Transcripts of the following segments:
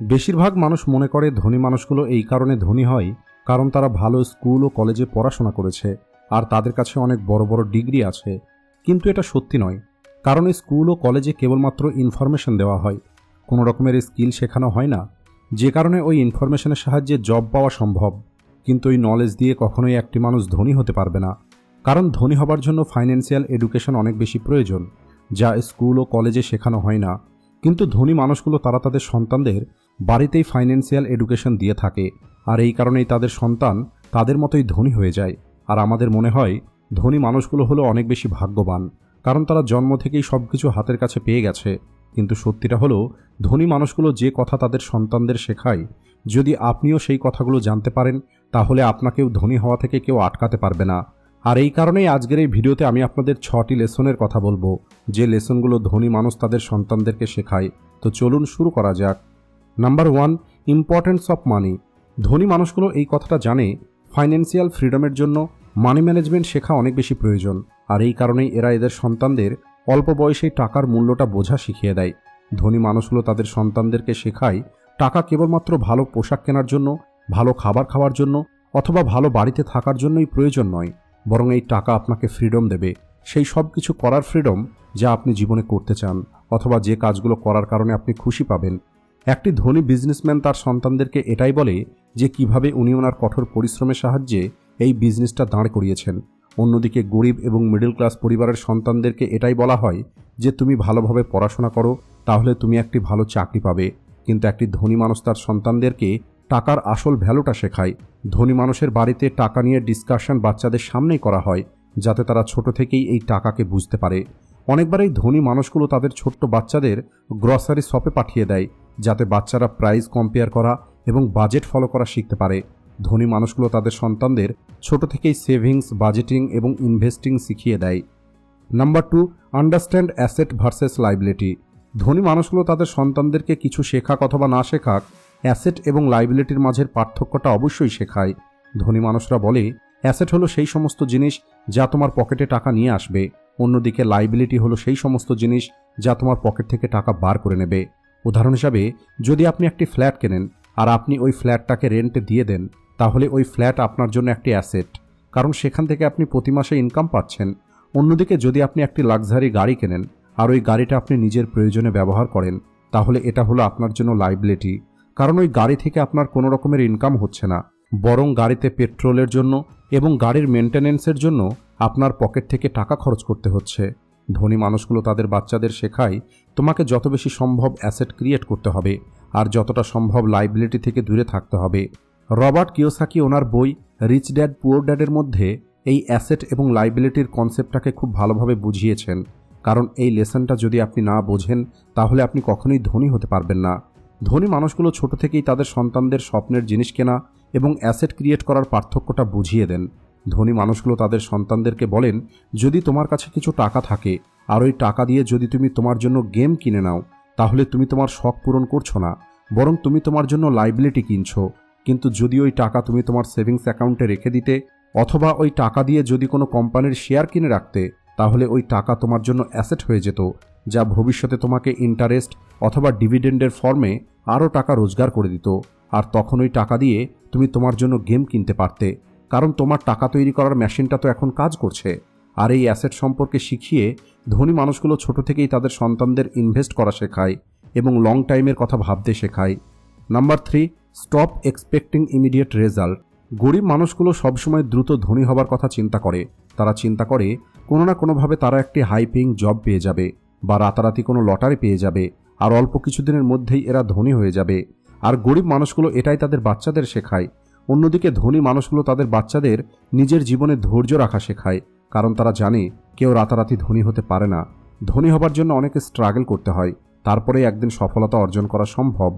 বেশিরভাগ মানুষ মনে করে ধনী মানুষগুলো এই কারণে ধনী হয় কারণ তারা ভালো স্কুল ও কলেজে পড়াশোনা করেছে আর তাদের কাছে অনেক বড় বড় ডিগ্রি আছে। কিন্তু এটা সত্যি নয়, কারণ স্কুল ও কলেজে কেবলমাত্র ইনফরমেশন দেওয়া হয়, কোনো রকমের স্কিল শেখানো হয় না, যে কারণে ওই ইনফরমেশনের সাহায্যে জব পাওয়া সম্ভব। কিন্তু ওই নলেজ দিয়ে কখনোই একটি মানুষ ধনী হতে পারবে না, কারণ ধনী হবার জন্য ফাইন্যান্সিয়াল এডুকেশন অনেক বেশি প্রয়োজন, যা স্কুল ও কলেজে শেখানো হয় না। কিন্তু ধনী মানুষগুলো তারা তাদের সন্তানদের বাড়িতেই ফাইন্যান্সিয়াল এডুকেশন দিয়ে থাকে, আর এই কারণেই তাদের সন্তান তাদের মতোই ধনী হয়ে যায়। আর আমাদের মনে হয় ধনী মানুষগুলো হলো অনেক বেশি ভাগ্যবান, কারণ তারা জন্ম থেকেই সব কিছু হাতের কাছে পেয়ে গেছে। কিন্তু সত্যিটা হলো, ধনী মানুষগুলো যে কথা তাদের সন্তানদের শেখায়, যদি আপনিও সেই কথাগুলো জানতে পারেন, তাহলে আপনাকেও ধনী হওয়া থেকে কেউ আটকাতে পারবে না। আর এই কারণেই আজকের এই ভিডিওতে আমি আপনাদের 6টি লেসনের কথা বলবো, যে লেসনগুলো ধনী মানুষ তাদের সন্তানদেরকে শেখায়। তো চলুন শুরু করা যাক। Number 1, importance of money. ধনী মানুষগুলো এই কথাটা জানে ফাইন্যান্সিয়াল ফ্রিডমের জন্য মানি ম্যানেজমেন্ট শেখা অনেক বেশি প্রয়োজন, আর এই কারণেই এরা এদের সন্তানদের অল্প বয়সেই টাকার মূল্যটা বোঝা শিখিয়ে দেয়। ধনী মানুষগুলো তাদের সন্তানদেরকে শেখায় টাকা কেবলমাত্র ভালো পোশাক কেনার জন্য, ভালো খাবার খাওয়ার জন্য অথবা ভালো বাড়িতে থাকার জন্যই প্রয়োজন নয়, বরং এই টাকা আপনাকে ফ্রিডম দেবে, সেই সব কিছু করার ফ্রিডম যা আপনি জীবনে করতে চান, অথবা যে কাজগুলো করার কারণে আপনি খুশি পাবেন। একটি ধনী বিজনেসম্যান তার সন্তানদেরকে এটাই বলে যে কিভাবে উনি ওনার কঠোর পরিশ্রমের সাহায্যে এই বিজনেসটা দাঁড় করিয়েছেন। অন্যদিকে গরিব এবং মিডল ক্লাস পরিবারের সন্তানদেরকে এটাই বলা হয় যে তুমি ভালোভাবে পড়াশোনা করো, তাহলে তুমি একটি ভালো চাকরি পাবে। কিন্তু একটি ধনী মানুষ তার সন্তানদেরকে টাকার আসল ভ্যালুটা শেখায়। ধনী মানুষের বাড়িতে টাকা নিয়ে ডিসকাশন বাচ্চাদের সামনেই করা হয়, যাতে তারা ছোট থেকেই এই টাকাকে বুঝতে পারে। অনেকবার এই ধনী মানুষগুলো তাদের ছোট্ট বাচ্চাদের গ্রসারি শপে পাঠিয়ে দেয়, যাতে বাচ্চারা প্রাইস কম্পেয়ার করা এবং বাজেট ফলো করা শিখতে পারে। ধনী মানুষগুলো তাদের সন্তানদের ছোট থেকেই সেভিংস, বাজেটিং এবং ইনভেস্টিং শিখিয়ে দেয়। Number 2, understand asset versus liability. ধনী মানুষগুলো তাদের সন্তানদেরকে কিছু শেখাক অথবা না শেখাক, অ্যাসেট এবং লাইবিলিটির মাঝের পার্থক্যটা অবশ্যই শেখায়। ধনী মানুষরা বলে অ্যাসেট হলো সেই সমস্ত জিনিস যা তোমার পকেটে টাকা নিয়ে আসবে, অন্যদিকে লাইবিলিটি হলো সেই সমস্ত জিনিস যা তোমার পকেট থেকে টাকা বার করে নেবে। উদাহরণ হিসাবে, যদি আপনি একটি ফ্ল্যাট কেনেন আর আপনি ওই ফ্ল্যাটটাকে রেন্টে দিয়ে দেন, তাহলে ওই ফ্ল্যাট আপনার জন্য একটি অ্যাসেট, কারণ সেখান থেকে আপনি প্রতি মাসে ইনকাম পাচ্ছেন। অন্যদিকে যদি আপনি একটি লাক্সারি গাড়ি কেনেন আর ওই গাড়িটা আপনি নিজের প্রয়োজনে ব্যবহার করেন, তাহলে এটা হলো আপনার জন্য লাইবিলিটি, কারণ ওই গাড়ি থেকে আপনার কোনো রকমের ইনকাম হচ্ছে না, বরং গাড়িতে পেট্রোলের জন্য এবং গাড়ির মেনটেন্যান্সের জন্য আপনার পকেট থেকে টাকা খরচ করতে হচ্ছে। ধনী মানুষগুলো তাদের বাচ্চাদের শেখায় তোমাকে যত বেশি সম্ভব অ্যাসেট ক্রিয়েট করতে হবে আর যতটা সম্ভব লাইবিলিটি থেকে দূরে থাকতে হবে। রবার্ট কিওসাকি ওনার বই রিচ ড্যাড পুয়ার ড্যাডের মধ্যে এই অ্যাসেট এবং লাইবিলিটির কনসেপ্টটাকে খুব ভালোভাবে বুঝিয়েছেন, কারণ এই লেসনটা যদি আপনি না বোঝেন, তাহলে আপনি কখনোই ধনী হতে পারবেন না। ধনী মানুষগুলো ছোট থেকেই তাদের সন্তানদের স্বপ্নের জিনিস কেনা এবং অ্যাসেট ক্রিয়েট করার পার্থক্যটা বুঝিয়ে দেন। ধনী মানুষগুলো তাদের সন্তানদেরকে বলেন, যদি তোমার কাছে কিছু টাকা থাকে আর ওই টাকা দিয়ে যদি তুমি তোমার জন্য গেম কিনে নাও, তাহলে তুমি তোমার শখ পূরণ করছো না, বরং তুমি তোমার জন্য লাইবিলিটি কিনছো। কিন্তু যদি ওই টাকা তুমি তোমার সেভিংস অ্যাকাউন্টে রেখে দিতে অথবা ওই টাকা দিয়ে যদি কোনো কোম্পানির শেয়ার কিনে রাখতে, তাহলে ওই টাকা তোমার জন্য অ্যাসেট হয়ে যেত, যা ভবিষ্যতে তোমাকে ইন্টারেস্ট অথবা ডিভিডেন্ডের ফর্মে আরও টাকা রোজগার করে দিত। আর তখন ওই টাকা দিয়ে তুমি তোমার জন্য গেম কিনতে পারতে, কারণ তোমার টাকা তৈরি করার মেশিনটা তো এখন কাজ করছে। আর এই অ্যাসেট সম্পর্কে শিখিয়ে ধনী মানুষগুলো ছোট থেকেই তাদের সন্তানদের ইনভেস্ট করা শেখায় এবং লং টাইমের কথা ভাবতে শেখায়। Number 3, stop expecting immediate result. গরিব মানুষগুলো সবসময় দ্রুত ধনী হবার কথা চিন্তা করে। তারা চিন্তা করে কোনো না কোনোভাবে তারা একটি হাই পেইং জব পেয়ে যাবে বা রাতারাতি কোনো লটারি পেয়ে যাবে আর অল্প কিছুদিনের মধ্যেই এরা ধনী হয়ে যাবে। আর গরিব মানুষগুলো এটাই তাদের বাচ্চাদের শেখায়। অন্যদিকে ধনী মানুষগুলো তাদের বাচ্চাদের নিজের জীবনে ধৈর্য রাখা শেখায়, কারণ তারা জানে কেউ রাতারাতি ধনী হতে পারে না। ধনী হবার জন্য অনেকে স্ট্রাগল করতে হয়, তারপরে একদিন সফলতা অর্জন করা সম্ভব।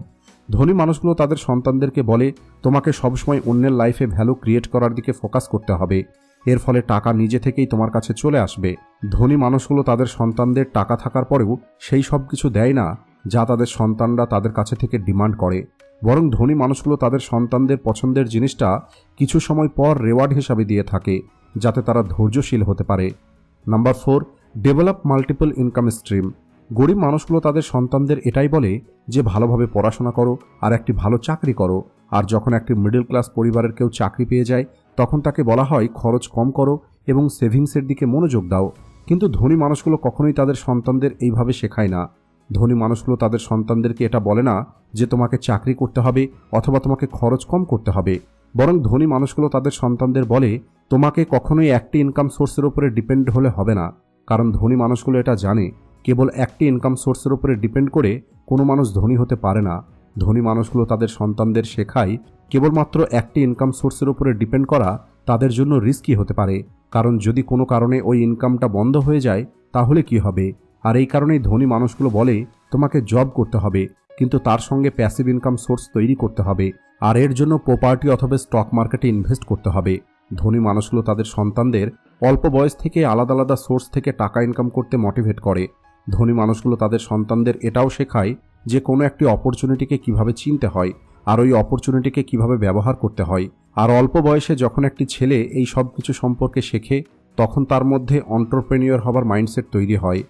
ধনী মানুষগুলো তাদের সন্তানদেরকে বলে তোমাকে সবসময় অন্যের লাইফে ভ্যালু ক্রিয়েট করার দিকে ফোকাস করতে হবে, এর ফলে টাকা নিজে থেকেই তোমার কাছে চলে আসবে। ধনী মানুষগুলো তাদের সন্তানদের টাকা থাকার পরেও সেই সব কিছু দেয় না যা তাদের সন্তানরা তাদের কাছে থেকে ডিমান্ড করে, বরং ধনী মানুষগুলো তাদের সন্তানদের পছন্দের জিনিসটা কিছু সময় পর রেওয়ার্ড হিসাবে দিয়ে থাকে, যাতে তারা ধৈর্যশীল হতে পারে। Number 4, develop multiple income stream. গরিব মানুষগুলো তাদের সন্তানদের এটাই বলে যে ভালোভাবে পড়াশোনা করো আর একটি ভালো চাকরি করো। আর যখন একটি মিডল ক্লাস পরিবারের কেউ চাকরি পেয়ে যায় তখন তাকে বলা হয় খরচ কম করো এবং সেভিংসের দিকে মনোযোগ দাও। কিন্তু ধনী মানুষগুলো কখনোই তাদের সন্তানদের এইভাবে শেখায় না। ধনী মানুষগুলো তাদের সন্তানদেরকে এটা বলে না যে তোমাকে চাকরি করতে হবে অথবা তোমাকে খরচ কম করতে হবে, বরং ধনী মানুষগুলো তাদের সন্তানদের বলে তোমাকে কখনোই একটি ইনকাম সোর্সের উপরে ডিপেন্ড হলে হবে না। কারণ ধনী মানুষগুলো এটা জানে কেবল একটি ইনকাম সোর্সের উপরে ডিপেন্ড করে কোনো মানুষ ধনী হতে পারে না। ধনী মানুষগুলো তাদের সন্তানদের শেখায় কেবলমাত্র একটি ইনকাম সোর্সের উপরে ডিপেন্ড করা তাদের জন্য রিস্কি হতে পারে, কারণ যদি কোনো কারণে ওই ইনকামটা বন্ধ হয়ে যায় তাহলে কি হবে। আর এই কারণেই ধনী মানুষগুলো বলে তোমাকে জব করতে হবে, কিন্তু তার সঙ্গে প্যাসিভ ইনকাম সোর্স তৈরি করতে হবে, আর এর জন্য প্রপার্টি অথবা স্টক মার্কেটে ইনভেস্ট করতে হবে। ধনী মানুষগুলো তাদের সন্তানদের অল্প বয়স থেকে আলাদা আলাদা সোর্স থেকে টাকা ইনকাম করতে মোটিভেট করে। ধনী মানুষগুলো তাদের সন্তানদের এটাও শেখায় যে কোনো একটি অপরচুনিটিকে কিভাবে চিনতে হয় আর ওই অপরচুনিটিকে কিভাবে ব্যবহার করতে হয়। আর অল্প বয়সে যখন একটি ছেলে এই সব কিছু সম্পর্কে শেখে তখন তার মধ্যে এন্টারপ্রেনিউর হবার মাইন্ডসেট তৈরি হয়।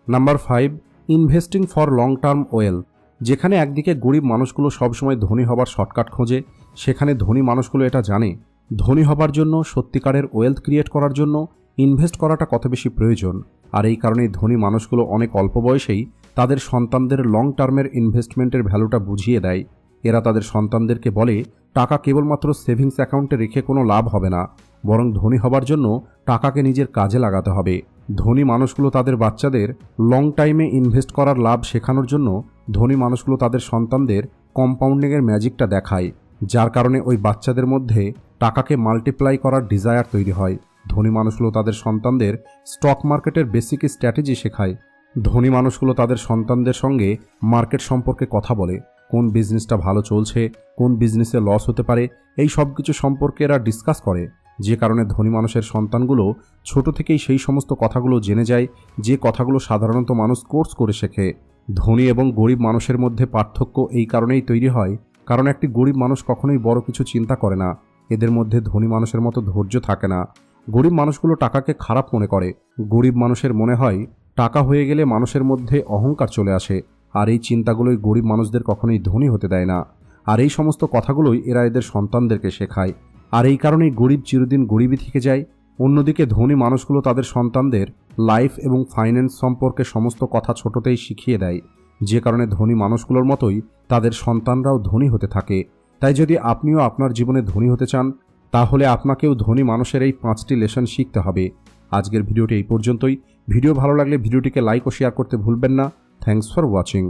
Number 5, investing for long term wealth. যেখানে একদিকে গরিব মানুষগুলো সবসময় ধনী হবার শর্টকাট খোঁজে, সেখানে ধনী মানুষগুলো এটা জানে ধনী হবার জন্য, সত্যিকারের ওয়েলথ ক্রিয়েট করার জন্য ইনভেস্ট করাটা কত বেশি প্রয়োজন। আর এই কারণেই ধনী মানুষগুলো অনেক অল্প বয়সেই তাদের সন্তানদের লং টার্মের ইনভেস্টমেন্টের ভ্যালুটা বুঝিয়ে দেয়। এরা তাদের সন্তানদেরকে বলে টাকা কেবলমাত্র সেভিংস অ্যাকাউন্টে রেখে কোনো লাভ হবে না, বরং ধনী হবার জন্য টাকাকে নিজের কাজে লাগাতে হবে। ধনী মানুষগুলো তাদের বাচ্চাদের লং টাইমে ইনভেস্ট করার লাভ শেখানোর জন্য ধনী মানুষগুলো তাদের সন্তানদের কম্পাউন্ডিংয়ের ম্যাজিকটা দেখায়, যার কারণে ওই বাচ্চাদের মধ্যে টাকাকে মাল্টিপ্লাই করার ডিজায়ার তৈরি হয়। ধনী মানুষগুলো তাদের সন্তানদের স্টক মার্কেটের বেসিক স্ট্র্যাটেজি শেখায়। ধনী মানুষগুলো তাদের সন্তানদের সঙ্গে মার্কেট সম্পর্কে কথা বলে, কোন বিজনেসটা ভালো চলছে, কোন বিজনেসে লস হতে পারে, এই সব কিছু সম্পর্কে এরা ডিসকাস করে, যে কারণে ধনী মানুষের সন্তানগুলো ছোট থেকেই সেই সমস্ত কথাগুলো জেনে যায় যে কথাগুলো সাধারণত মানুষ কোর্স করে শেখে। ধনী এবং গরিব মানুষের মধ্যে পার্থক্য এই কারণেই তৈরি হয় কারণ একটি গরিব মানুষ কখনোই বড় কিছু চিন্তা করে না, এদের মধ্যে ধনী মানুষের মতো ধৈর্য থাকে না। গরিব মানুষগুলো টাকাকে খারাপ মনে করে। গরিব মানুষের মনে হয় টাকা হয়ে গেলে মানুষের মধ্যে অহংকার চলে আসে, আর এই চিন্তাগুলোই গরিব মানুষদের কখনোই ধনী হতে দেয় না। আর এই সমস্ত কথাগুলোই এরা এদের সন্তানদেরকে শেখায়, আর এই কারণেই গরিব চিরদিন গরিবই থেকে যায়। অন্যদিকে ধনী মানুষগুলো তাদের সন্তানদের লাইফ এবং ফাইন্যান্স সম্পর্কে সমস্ত কথা ছোটতেই শিখিয়ে দেয়, যে কারণে ধনী মানুষগুলোর মতোই তাদের সন্তানরাও ধনী হতে থাকে। তাই যদি আপনিও আপনার জীবনে ধনী হতে চান তাহলে আপনাকেও ধনী মানুষের এই 5টি লেসন শিখতে হবে। আজকের ভিডিওটি এই পর্যন্তই। ভিডিও ভালো লাগলে ভিডিওটিকে লাইক ও শেয়ার করতে ভুলবেন না। Thanks for watching.